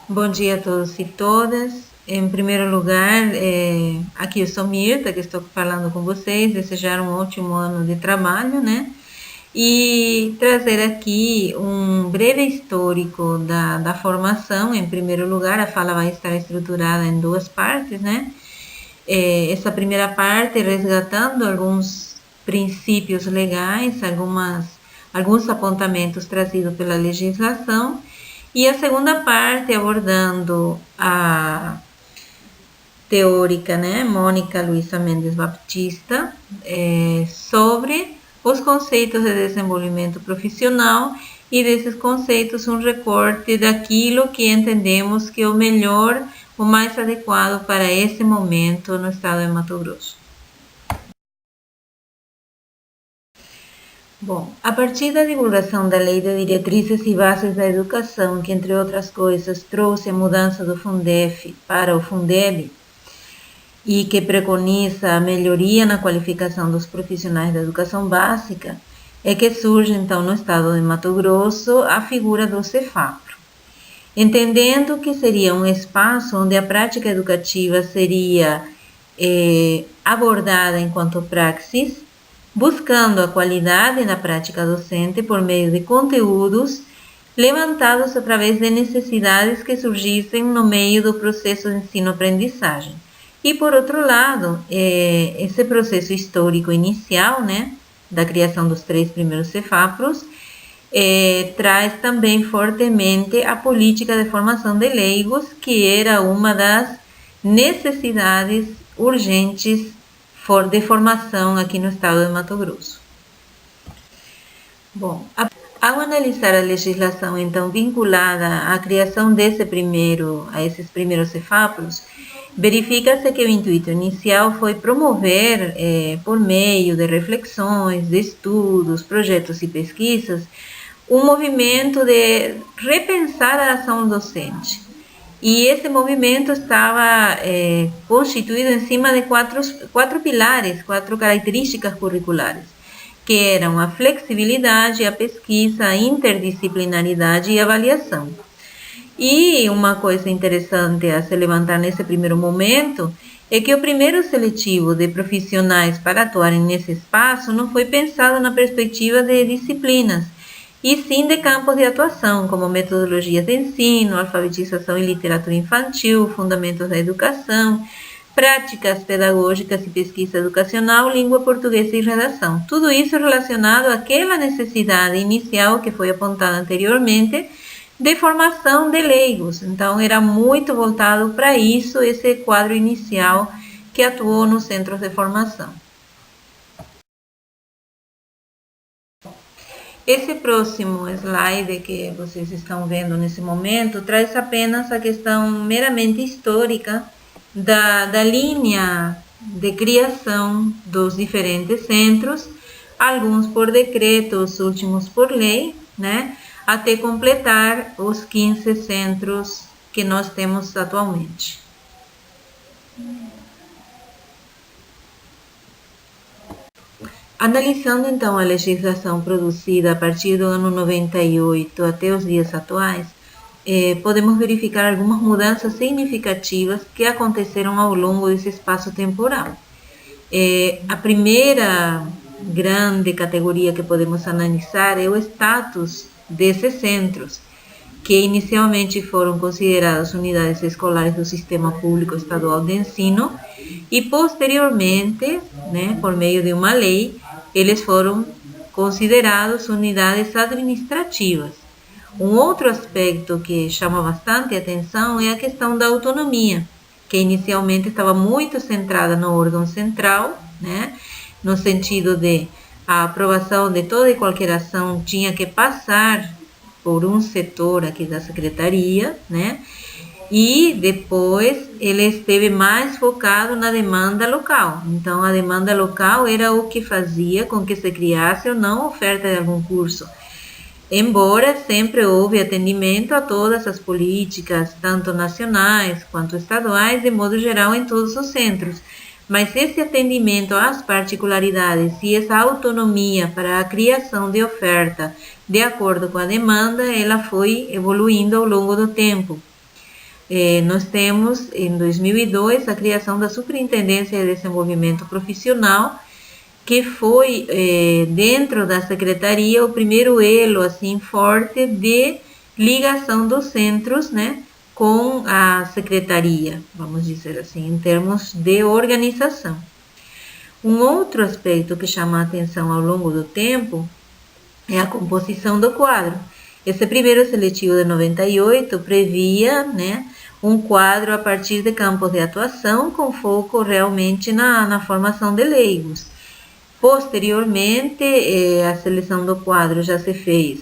Bom dia a todos e todas. Em primeiro lugar, aqui eu sou Mirta, que estou falando com vocês, desejar um ótimo ano de trabalho, né? E trazer aqui um breve histórico da formação. Em primeiro lugar, a fala vai estar estruturada em duas partes, né? Essa primeira parte resgatando alguns princípios legais, alguns apontamentos trazidos pela legislação, e a segunda parte abordando a teórica, né, Mônica Luisa Mendes Baptista, sobre os conceitos de desenvolvimento profissional e desses conceitos um recorte daquilo que entendemos que é o melhor, o mais adequado para esse momento no estado de Mato Grosso. Bom, a partir da divulgação da Lei de Diretrizes e Bases da Educação, que entre outras coisas trouxe a mudança do Fundef para o Fundeb, e que preconiza a melhoria na qualificação dos profissionais da educação básica, é que surge então no estado de Mato Grosso a figura do Cefapro. Entendendo que seria um espaço onde a prática educativa seria abordada enquanto praxis, buscando a qualidade na prática docente por meio de conteúdos levantados através de necessidades que surgissem no meio do processo de ensino-aprendizagem. E, por outro lado, esse processo histórico inicial, né, da criação dos 3 primeiros Cefapros, traz também fortemente a política de formação de leigos, que era uma das necessidades urgentes de formação aqui no estado de Mato Grosso. Bom, ao analisar a legislação, então, vinculada à criação a esses primeiros Cefapros, verifica-se que o intuito inicial foi promover, por meio de reflexões, de estudos, projetos e pesquisas, um movimento de repensar a ação docente. E esse movimento estava constituído em cima de quatro pilares, 4 características curriculares, que eram a flexibilidade, a pesquisa, a interdisciplinaridade e a avaliação. E uma coisa interessante a se levantar nesse primeiro momento é que o primeiro seletivo de profissionais para atuarem nesse espaço não foi pensado na perspectiva de disciplinas, e sim de campos de atuação, como metodologias de ensino, alfabetização e literatura infantil, fundamentos da educação, práticas pedagógicas e pesquisa educacional, língua portuguesa e redação. Tudo isso relacionado àquela necessidade inicial que foi apontada anteriormente, de formação de leigos. Então, era muito voltado para isso, esse quadro inicial que atuou nos centros de formação. Esse próximo slide que vocês estão vendo nesse momento traz apenas a questão meramente histórica da linha de criação dos diferentes centros, alguns por decreto, os últimos por lei, né? Até completar os 15 centros que nós temos atualmente. Analisando então a legislação produzida a partir do ano 98 até os dias atuais, podemos verificar algumas mudanças significativas que aconteceram ao longo desse espaço temporal. A primeira grande categoria que podemos analisar é o status desses centros, que inicialmente foram considerados unidades escolares do Sistema Público Estadual de Ensino e posteriormente, né, por meio de uma lei, eles foram considerados unidades administrativas. Um outro aspecto que chama bastante atenção é a questão da autonomia, que inicialmente estava muito centrada no órgão central, né, no sentido de a aprovação de toda e qualquer ação tinha que passar por um setor aqui da secretaria, né? E depois ele esteve mais focado na demanda local. Então, a demanda local era o que fazia com que se criasse ou não oferta de algum curso. Embora sempre houve atendimento a todas as políticas, tanto nacionais quanto estaduais, de modo geral em todos os centros. Mas esse atendimento às particularidades e essa autonomia para a criação de oferta de acordo com a demanda, ela foi evoluindo ao longo do tempo. nós temos, em 2002, a criação da Superintendência de Desenvolvimento Profissional, que foi, dentro da secretaria, o primeiro elo assim forte de ligação dos centros, né, com a secretaria, vamos dizer assim, em termos de organização. Um outro aspecto que chama a atenção ao longo do tempo é a composição do quadro. Esse primeiro seletivo de 98 previa, né, um quadro a partir de campos de atuação com foco realmente na formação de leigos. Posteriormente, a seleção do quadro já se fez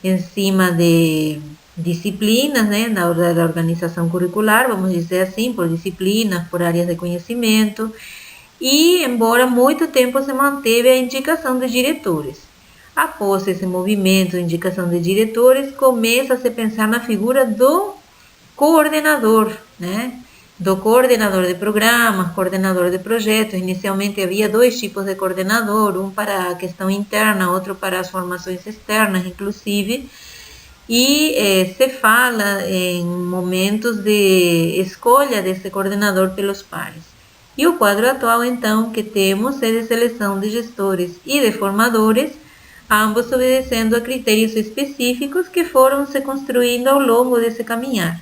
em cima de disciplinas, né, da organização curricular, vamos dizer assim, por disciplinas, por áreas de conhecimento, e embora muito tempo se manteve a indicação de diretores. Após esse movimento de indicação de diretores, começa a se pensar na figura do coordenador, né? Do coordenador de programas, coordenador de projetos. Inicialmente havia dois tipos de coordenador, um para a questão interna, outro para as formações externas, inclusive, e se fala em momentos de escolha desse coordenador pelos pares. E o quadro atual, então, que temos é de seleção de gestores e de formadores, ambos obedecendo a critérios específicos que foram se construindo ao longo desse caminhar.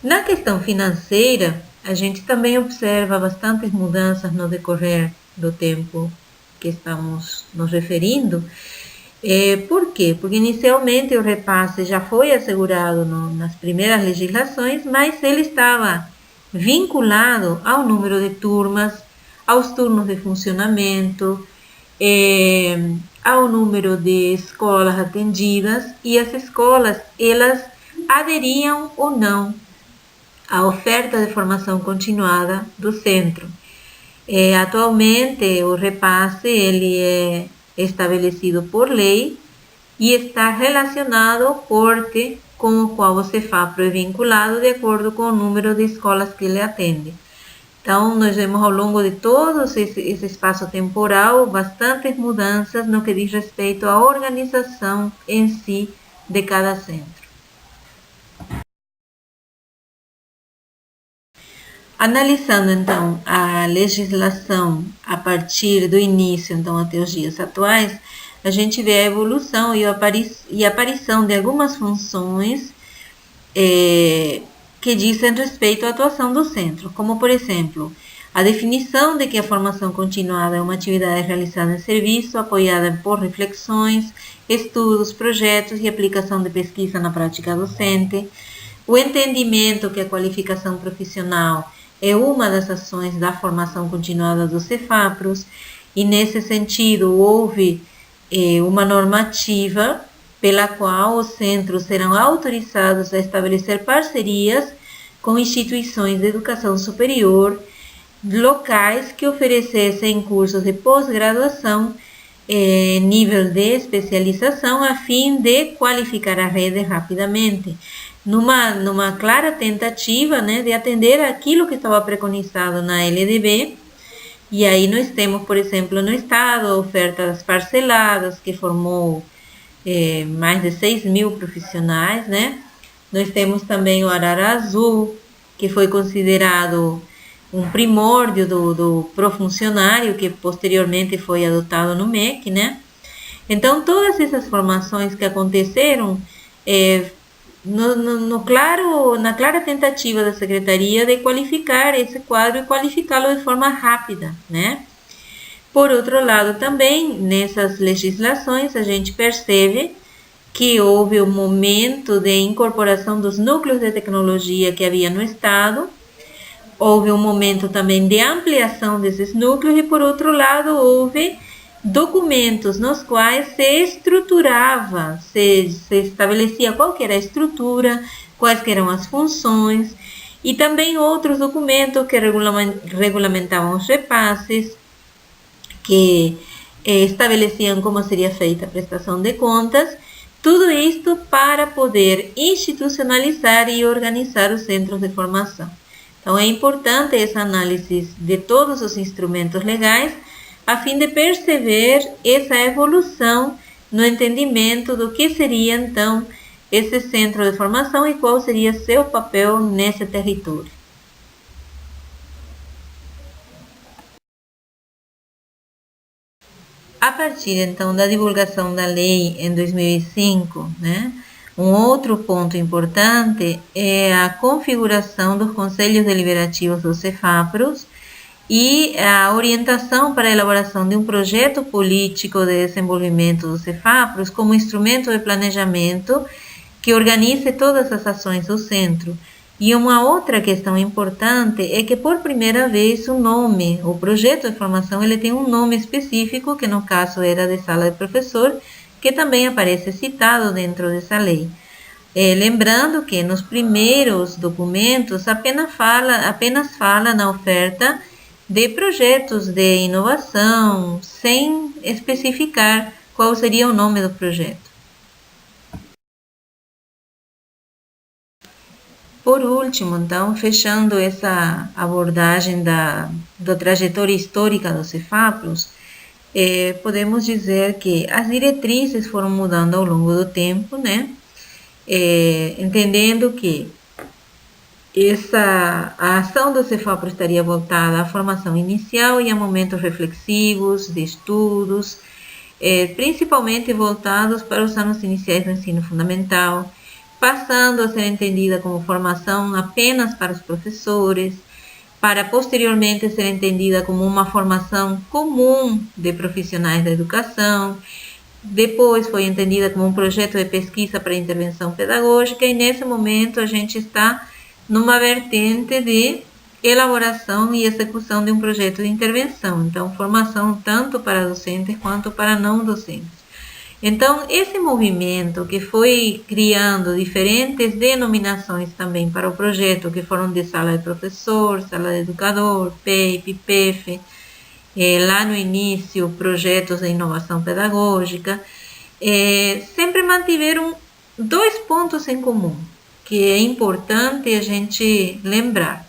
Na questão financeira, a gente também observa bastantes mudanças no decorrer do tempo que estamos nos referindo. Por quê? Porque inicialmente o repasse já foi assegurado nas primeiras legislações, mas ele estava vinculado ao número de turmas, aos turnos de funcionamento, ao número de escolas atendidas, e as escolas, elas aderiam ou não à oferta de formação continuada do centro. Atualmente, o repasse ele é estabelecido por lei e está relacionado ao porte com o qual o Cefapro é vinculado de acordo com o número de escolas que ele atende. Então, nós vemos ao longo de todo esse espaço temporal bastantes mudanças no que diz respeito à organização em si de cada centro. Analisando, então, a legislação a partir do início, então, até os dias atuais, a gente vê a evolução e a aparição de algumas funções que dizem respeito à atuação do centro, como, por exemplo, a definição de que a formação continuada é uma atividade realizada em serviço, apoiada por reflexões, estudos, projetos e aplicação de pesquisa na prática docente, o entendimento que a qualificação profissional é uma das ações da formação continuada dos Cefapros, e nesse sentido houve uma normativa pela qual os centros serão autorizados a estabelecer parcerias com instituições de educação superior locais que oferecessem cursos de pós-graduação, nível de especialização, a fim de qualificar a rede rapidamente, numa clara tentativa, né, de atender aquilo que estava preconizado na LDB. E aí nós temos, por exemplo, no estado, ofertas parceladas, que formou mais de 6.000 profissionais, né? Nós temos também o Arara Azul, que foi considerado um primórdio do profuncionário, que posteriormente foi adotado no MEC, né? Então, todas essas formações que aconteceram na clara tentativa da Secretaria de qualificar esse quadro e qualificá-lo de forma rápida, né? Por outro lado, também, nessas legislações, a gente percebe que houve um momento de incorporação dos núcleos de tecnologia que havia no Estado, houve um momento também de ampliação desses núcleos e, por outro lado, houve documentos nos quais se estruturava, se estabelecia qual que era a estrutura, quais que eram as funções, e também outros documentos que regulamentavam os repasses, que estabeleciam como seria feita a prestação de contas, tudo isto para poder institucionalizar e organizar os centros de formação. Então, é importante essa análise de todos os instrumentos legais, a fim de perceber essa evolução no entendimento do que seria, então, esse centro de formação e qual seria seu papel nesse território. A partir então da divulgação da lei em 2005, né, um outro ponto importante é a configuração dos conselhos deliberativos dos CEFAPROS e a orientação para a elaboração de um projeto político de desenvolvimento dos CEFAPROS como instrumento de planejamento que organize todas as ações do centro. E uma outra questão importante é que, por primeira vez, o projeto de formação, ele tem um nome específico, que no caso era de sala de professor, que também aparece citado dentro dessa lei. Lembrando que nos primeiros documentos apenas fala na oferta de projetos de inovação, sem especificar qual seria o nome do projeto. Por último, então, fechando essa abordagem da trajetória histórica dos CEFAPROS, podemos dizer que as diretrizes foram mudando ao longo do tempo, né? Entendendo que a ação do CEFAPRO estaria voltada à formação inicial e a momentos reflexivos, de estudos, principalmente voltados para os anos iniciais do ensino fundamental, passando a ser entendida como formação apenas para os professores, para posteriormente ser entendida como uma formação comum de profissionais da educação, depois foi entendida como um projeto de pesquisa para intervenção pedagógica e nesse momento a gente está numa vertente de elaboração e execução de um projeto de intervenção, então formação tanto para docentes quanto para não docentes. Então, esse movimento que foi criando diferentes denominações também para o projeto, que foram de sala de professor, sala de educador, PEIP, PEF, lá no início, projetos de inovação pedagógica, sempre mantiveram dois pontos em comum, que é importante a gente lembrar.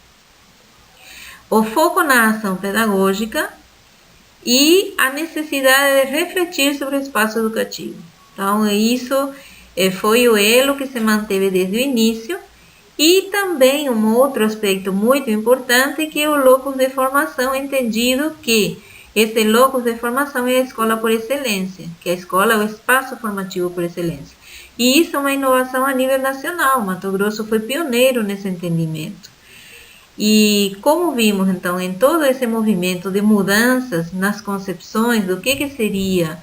O foco na ação pedagógica e a necessidade de refletir sobre o espaço educativo. Então, isso foi o elo que se manteve desde o início. E também um outro aspecto muito importante, que é o locus de formação, entendido que esse locus de formação é a escola por excelência, que a escola é o espaço formativo por excelência. E isso é uma inovação a nível nacional. Mato Grosso foi pioneiro nesse entendimento. E como vimos, então, em todo esse movimento de mudanças nas concepções do que seria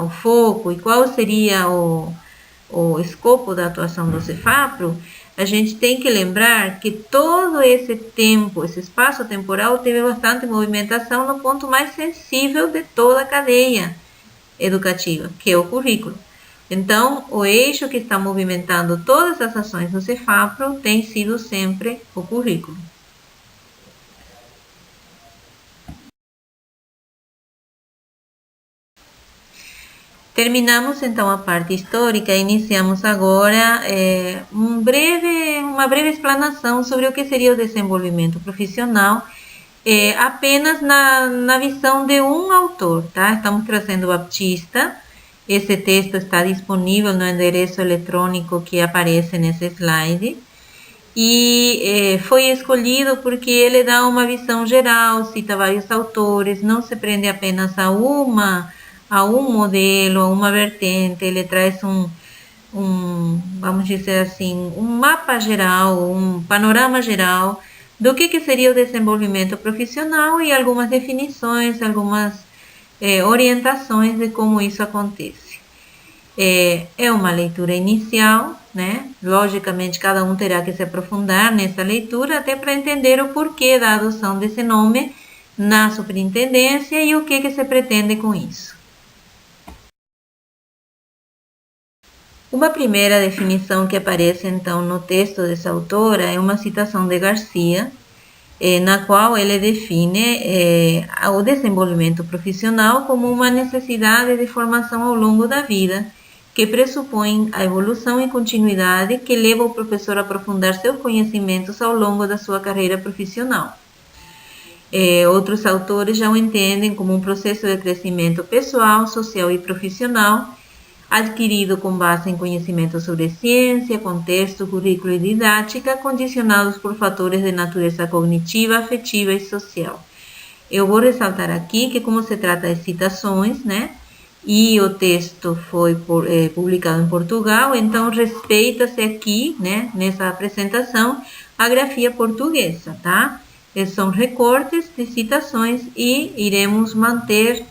o foco e qual seria o escopo da atuação do CEFAPRO, a gente tem que lembrar que todo esse tempo, esse espaço temporal, teve bastante movimentação no ponto mais sensível de toda a cadeia educativa, que é o currículo. Então, o eixo que está movimentando todas as ações do CEFAPRO tem sido sempre o currículo. Terminamos então a parte histórica e iniciamos agora uma breve explanação sobre o que seria o desenvolvimento profissional, apenas na visão de um autor, tá? Estamos trazendo o Baptista. Esse texto está disponível no endereço eletrônico que aparece nesse slide e foi escolhido porque ele dá uma visão geral, cita vários autores, não se prende apenas a um modelo, a uma vertente, ele traz vamos dizer assim, um mapa geral, um panorama geral do que seria o desenvolvimento profissional e algumas definições, algumas orientações de como isso acontece. É uma leitura inicial, né? Logicamente, cada um terá que se aprofundar nessa leitura até para entender o porquê da adoção desse nome na superintendência e o que se pretende com isso. Uma primeira definição que aparece então no texto dessa autora é uma citação de Garcia, na qual ele define o desenvolvimento profissional como uma necessidade de formação ao longo da vida, que pressupõe a evolução e continuidade que leva o professor a aprofundar seus conhecimentos ao longo da sua carreira profissional. Outros autores já o entendem como um processo de crescimento pessoal, social e profissional, adquirido com base em conhecimento sobre ciência, contexto, currículo e didática, condicionados por fatores de natureza cognitiva, afetiva e social. Eu vou ressaltar aqui que, como se trata de citações, né, e o texto foi publicado em Portugal, então respeita-se aqui, né, nessa apresentação, a grafia portuguesa, tá? São recortes de citações e iremos manter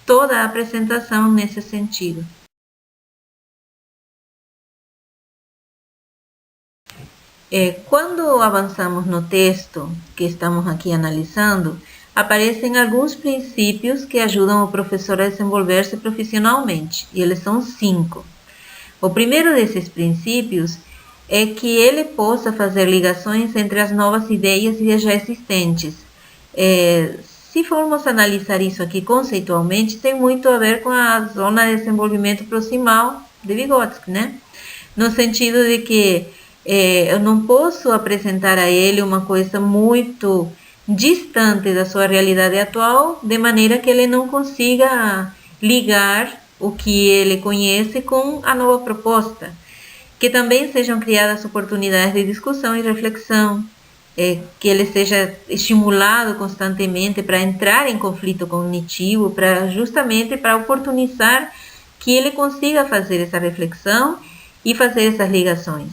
toda a apresentação nesse sentido. Quando avançamos no texto que estamos aqui analisando, aparecem alguns princípios que ajudam o professor a desenvolver-se profissionalmente, e eles são 5. O primeiro desses princípios é que ele possa fazer ligações entre as novas ideias e as já existentes. Se formos analisar isso aqui conceitualmente, tem muito a ver com a zona de desenvolvimento proximal de Vygotsky, né? No sentido de que eu não posso apresentar a ele uma coisa muito distante da sua realidade atual, de maneira que ele não consiga ligar o que ele conhece com a nova proposta. Que também sejam criadas oportunidades de discussão e reflexão, que ele seja estimulado constantemente para entrar em conflito cognitivo, justamente para oportunizar que ele consiga fazer essa reflexão e fazer essas ligações.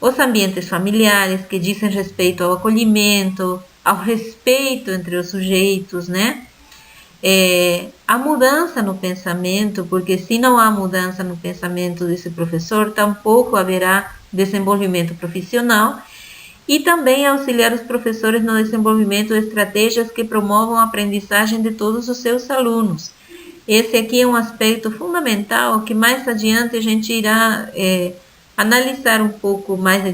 Os ambientes familiares que dizem respeito ao acolhimento, ao respeito entre os sujeitos, né? A mudança no pensamento, porque se não há mudança no pensamento desse professor, tampouco haverá desenvolvimento profissional, e também auxiliar os professores no desenvolvimento de estratégias que promovam a aprendizagem de todos os seus alunos. Esse aqui é um aspecto fundamental que mais adiante a gente irá analisar um pouco mais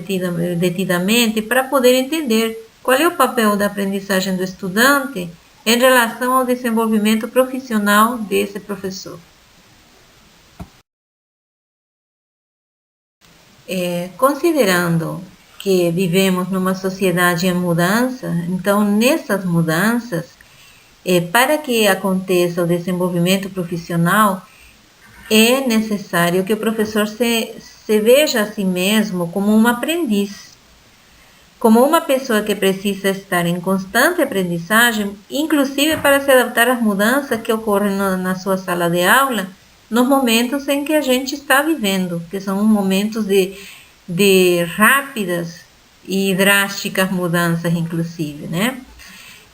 detidamente para poder entender qual é o papel da aprendizagem do estudante em relação ao desenvolvimento profissional desse professor. Considerando que vivemos numa sociedade em mudança, então nessas mudanças, para que aconteça o desenvolvimento profissional, é necessário que o professor se veja a si mesmo como um aprendiz, como uma pessoa que precisa estar em constante aprendizagem, inclusive para se adaptar às mudanças que ocorrem na sua sala de aula, nos momentos em que a gente está vivendo, que são momentos de rápidas e drásticas mudanças, inclusive, né?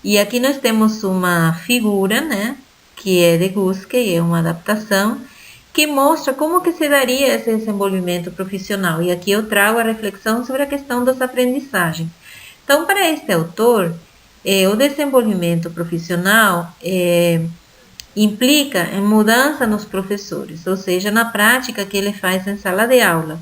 E aqui nós temos uma figura, né, que é de Guskey, é uma adaptação, que mostra como que se daria esse desenvolvimento profissional. E aqui eu trago a reflexão sobre a questão das aprendizagens. Então, para este autor, o desenvolvimento profissional implica em mudança nos professores, ou seja, na prática que ele faz em sala de aula.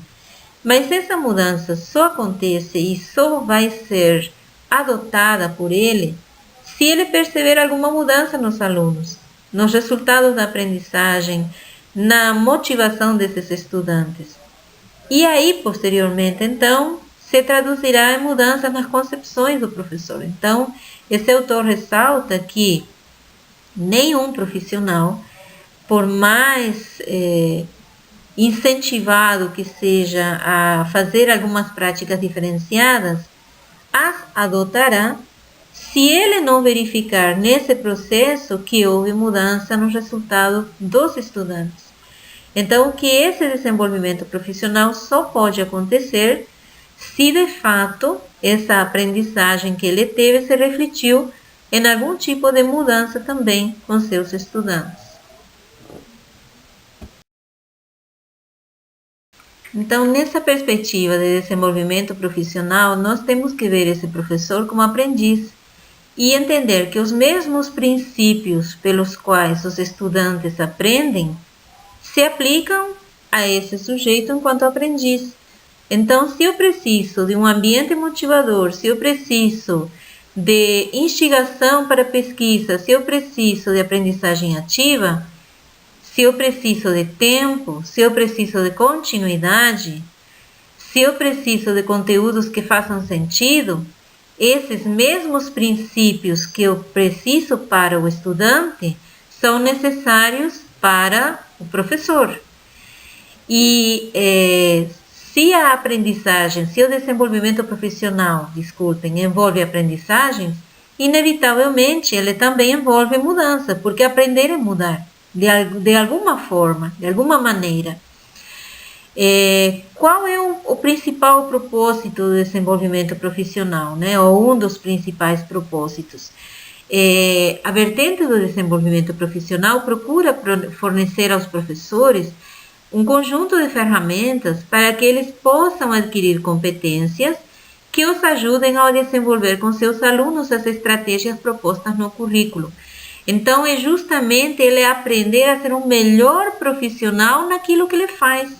Mas essa mudança só acontece e só vai ser adotada por ele se ele perceber alguma mudança nos alunos, nos resultados da aprendizagem, na motivação desses estudantes. E aí, posteriormente, então, se traduzirá em mudanças nas concepções do professor. Então, esse autor ressalta que nenhum profissional, por mais incentivado que seja a fazer algumas práticas diferenciadas, as adotará se ele não verificar nesse processo que houve mudança no resultado dos estudantes. Então, que esse desenvolvimento profissional só pode acontecer se de fato essa aprendizagem que ele teve se refletiu em algum tipo de mudança também com seus estudantes. Então, nessa perspectiva de desenvolvimento profissional, nós temos que ver esse professor como aprendiz e entender que os mesmos princípios pelos quais os estudantes aprendem se aplicam a esse sujeito enquanto aprendiz. Então, se eu preciso de um ambiente motivador, se eu preciso de instigação para pesquisa, se eu preciso de aprendizagem ativa, se eu preciso de tempo, se eu preciso de continuidade, se eu preciso de conteúdos que façam sentido, esses mesmos princípios que eu preciso para o estudante são necessários para o professor. E se a aprendizagem, se o desenvolvimento profissional, desculpem, envolve aprendizagens, inevitavelmente ele também envolve mudança, porque aprender é mudar, de alguma forma, de alguma maneira. Qual é o principal propósito do desenvolvimento profissional, né? Ou um dos principais propósitos? A vertente do desenvolvimento profissional procura fornecer aos professores um conjunto de ferramentas para que eles possam adquirir competências que os ajudem a desenvolver com seus alunos as estratégias propostas no currículo. Então, é justamente ele aprender a ser um melhor profissional naquilo que ele faz.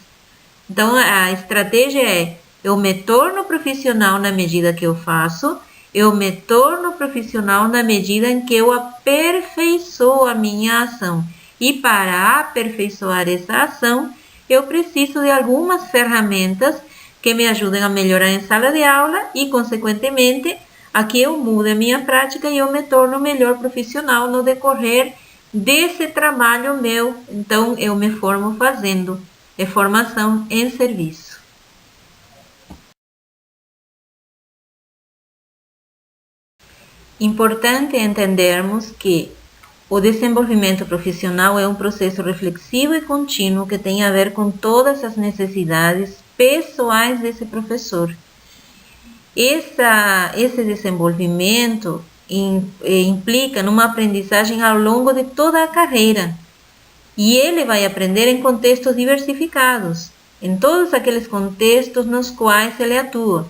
Então, a estratégia é: eu me torno profissional na medida que eu faço, eu me torno profissional na medida em que eu aperfeiçoo a minha ação. E para aperfeiçoar essa ação, eu preciso de algumas ferramentas que me ajudem a melhorar em sala de aula e, consequentemente, a que eu mude a minha prática e eu me torno melhor profissional no decorrer desse trabalho meu. Então, eu me formo fazendo. É formação em serviço. Importante entendermos que o desenvolvimento profissional é um processo reflexivo e contínuo que tem a ver com todas as necessidades pessoais desse professor. Esse desenvolvimento implica numa aprendizagem ao longo de toda a carreira. E ele vai aprender em contextos diversificados, em todos aqueles contextos nos quais ele atua.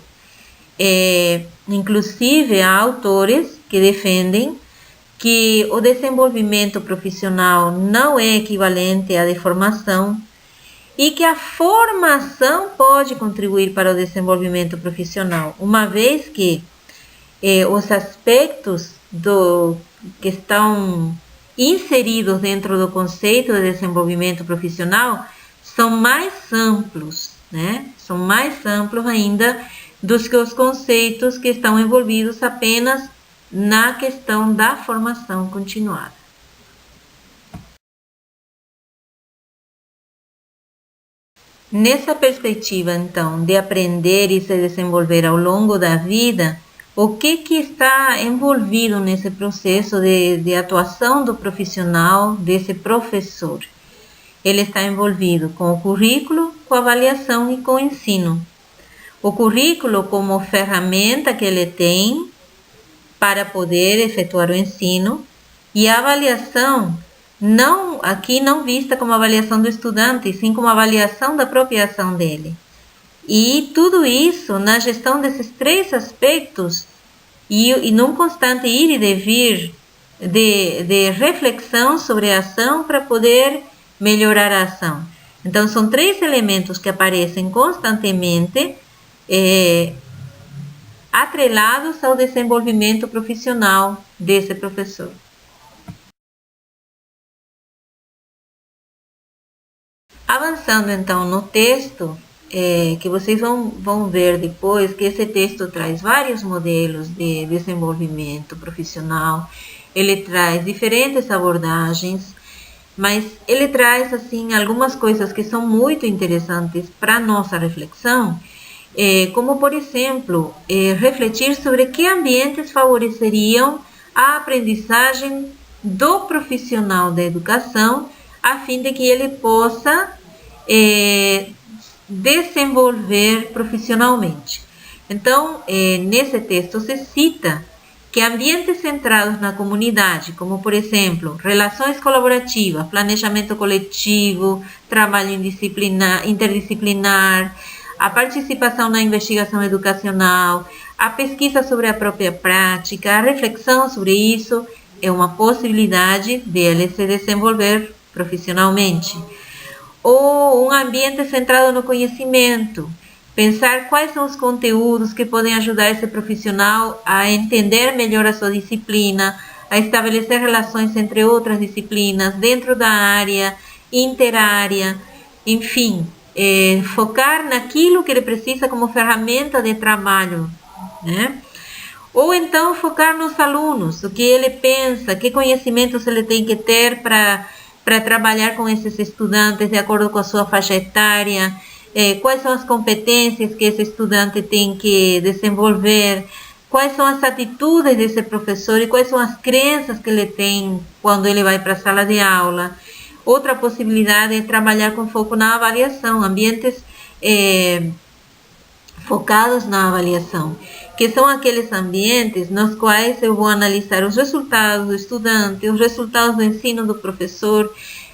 Inclusive, há autores que defendem que o desenvolvimento profissional não é equivalente à formação e que a formação pode contribuir para o desenvolvimento profissional, uma vez que os aspectos que estão inseridos dentro do conceito de desenvolvimento profissional são mais amplos, né? São mais amplos ainda dos que os conceitos que estão envolvidos apenas na questão da formação continuada. Nessa perspectiva, então, de aprender e se desenvolver ao longo da vida, o que está envolvido nesse processo de atuação do profissional, desse professor? Ele está envolvido com o currículo, com a avaliação e com o ensino. O currículo como ferramenta que ele tem para poder efetuar o ensino, e a avaliação, aqui não vista como avaliação do estudante, sim como avaliação da própria ação dele. E tudo isso na gestão desses três aspectos e num constante ir e vir de reflexão sobre a ação para poder melhorar a ação. Então, são três elementos que aparecem constantemente atrelados ao desenvolvimento profissional desse professor. Avançando então no texto, que vocês vão ver depois que esse texto traz vários modelos de desenvolvimento profissional, ele traz diferentes abordagens, mas ele traz assim algumas coisas que são muito interessantes para nossa reflexão, como por exemplo, refletir sobre que ambientes favoreceriam a aprendizagem do profissional da educação, a fim de que ele possa desenvolver profissionalmente. Então, nesse texto se cita que ambientes centrados na comunidade, como por exemplo, relações colaborativas, planejamento coletivo, trabalho interdisciplinar, a participação na investigação educacional, a pesquisa sobre a própria prática, a reflexão sobre isso, é uma possibilidade dele se desenvolver profissionalmente. Ou um ambiente centrado no conhecimento, pensar quais são os conteúdos que podem ajudar esse profissional a entender melhor a sua disciplina, a estabelecer relações entre outras disciplinas dentro da área, interárea, enfim, focar naquilo que ele precisa como ferramenta de trabalho, né? Ou então focar nos alunos, o que ele pensa, que conhecimentos ele tem que ter para para trabalhar com esses estudantes de acordo com a sua faixa etária, quais são as competências que esse estudante tem que desenvolver, quais são as atitudes desse professor e quais são as crenças que ele tem quando ele vai para a sala de aula. Outra possibilidade é trabalhar com foco na avaliação, ambientes focados na avaliação, que são aqueles ambientes nos quais eu vou analisar os resultados do estudante, os resultados do ensino do professor,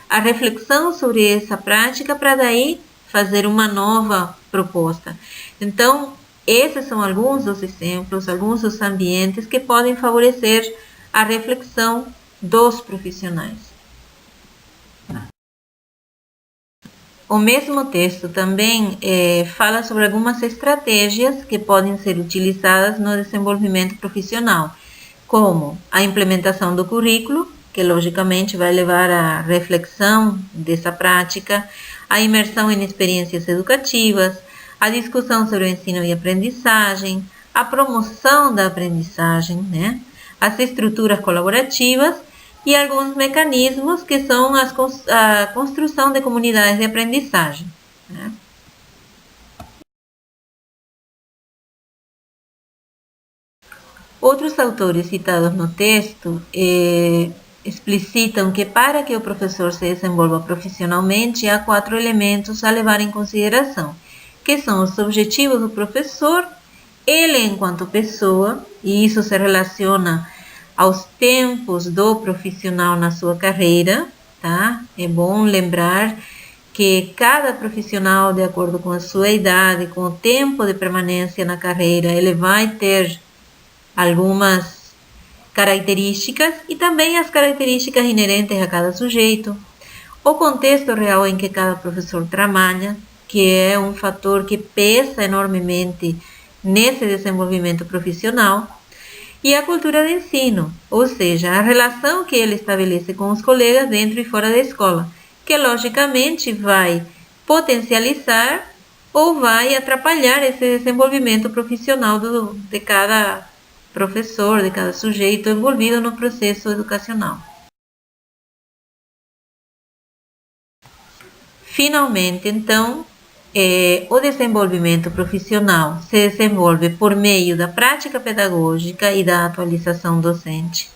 a reflexão sobre essa prática para daí fazer uma nova proposta. Então, esses são alguns dos exemplos, alguns dos ambientes que podem favorecer a reflexão dos profissionais. O mesmo texto também fala sobre algumas estratégias que podem ser utilizadas no desenvolvimento profissional, como a implementação do currículo, que logicamente vai levar à reflexão dessa prática, a imersão em experiências educativas, a discussão sobre o ensino e aprendizagem, a promoção da aprendizagem, né? As estruturas colaborativas e alguns mecanismos que são a construção de comunidades de aprendizagem, né? Outros autores citados no texto explicitam que para que o professor se desenvolva profissionalmente, há 4 elementos a levar em consideração, que são os objetivos do professor, ele enquanto pessoa, e isso se relaciona aos tempos do profissional na sua carreira, tá? É bom lembrar que cada profissional, de acordo com a sua idade, com o tempo de permanência na carreira, ele vai ter algumas características e também as características inerentes a cada sujeito, o contexto real em que cada professor trabalha, que é um fator que pesa enormemente nesse desenvolvimento profissional, e a cultura de ensino, ou seja, a relação que ele estabelece com os colegas dentro e fora da escola, que logicamente vai potencializar ou vai atrapalhar esse desenvolvimento profissional de cada professor, de cada sujeito envolvido no processo educacional. Finalmente, então, o desenvolvimento profissional se desenvolve por meio da prática pedagógica e da atualização docente,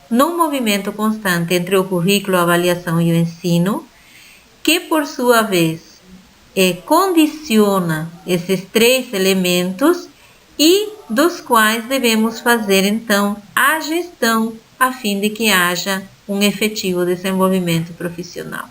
num movimento constante entre o currículo, a avaliação e o ensino, que por sua vez condiciona esses 3 elementos e dos quais devemos fazer então a gestão a fim de que haja um efetivo desenvolvimento profissional.